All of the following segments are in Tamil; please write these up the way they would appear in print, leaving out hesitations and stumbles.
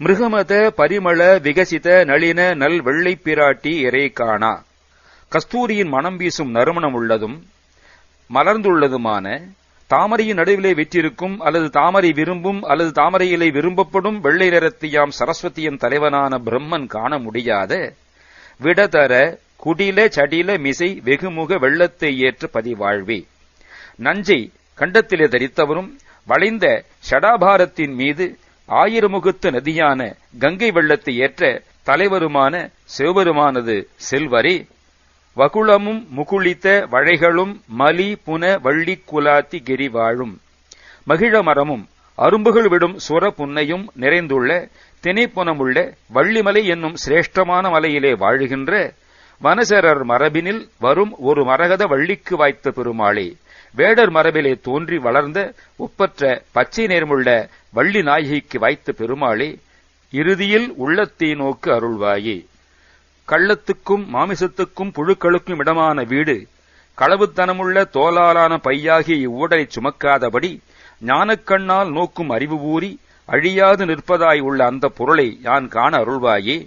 மிருகமத பரிமள விகசித நளின நல் வெள்ளை பிராட்டி இறை காணா. கஸ்தூரியின் மனம் வீசும் நறுமணம் உள்ளதும் மலர்ந்துள்ளதுமான தாமரையின் நடுவிலே விற்றிருக்கும் அல்லது தாமரை விரும்பும் அல்லது தாமரையிலே விரும்பப்படும் வெள்ளை நிறத்தையாம் சரஸ்வதியின் தலைவனான பிரம்மன் காண முடியாத விடதர குடில சடில மிசை வெகுமுக வெள்ளத்தை ஏற்ற பதிவாழ்வே. நஞ்சை கண்டத்திலே தரித்தவரும் வளைந்த ஷடாபாரத்தின் மீது ஆயிரமுகத்து நதியான கங்கை வெள்ளத்தை ஏற்ற தலைவருமான சிவபெருமானது செல்வரே. வகுளமும் முகுளித்த வழைகளும் மலி புன வள்ளி குலாத்தி கிரி வாழும். மகிழ மரமும் அரும்புகள் விடும் சுர புன்னையும் நிறைந்துள்ள திணைப்புனமுள்ள வள்ளிமலை என்னும் சிரேஷ்டமான மலையிலே வாழுகின்ற வனசரர் மரபினில் வரும் ஒரு மரகத வள்ளிக்கு வாய்த்த பெருமாளே. வேடர் மரபிலே தோன்றி வளர்ந்த ஒப்பற்ற பச்சை நேர்முள்ள வள்ளி நாயகிக்கு வாய்த்த பெருமாளே, இறுதியில் உள்ளத்தை நோக்கு அருள்வாயே. கள்ளத்துக்கும் மாமிசத்துக்கும் புழுக்களுக்கும் இடமான வீடு, களவுத்தனமுள்ள தோலாலான பையாகிய இவ்வுடலை சுமக்காதபடி ஞானக்கண்ணால் நோக்கும் அறிவு ஊறி அழியாது நிற்பதாய் உள்ள அந்த பொருளை யான் காண அருள்வாயே.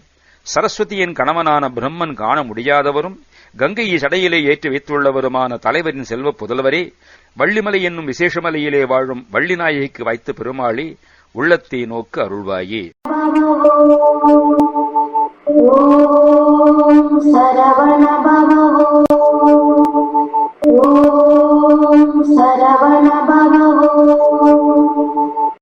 சரஸ்வதியின் கணவனான பிரம்மன் காண முடியாதவரும் கங்கையை சடையிலே ஏற்றி வைத்துள்ளவருமான தலைவரின் செல்வ புதல்வரே, வள்ளிமலை என்னும் விசேஷமலையிலே வாழும் வள்ளிநாயகிக்கு வைத்த பெருமாளே, உள்ளத்தை நோக்கு அருள்வாயே. ஓம்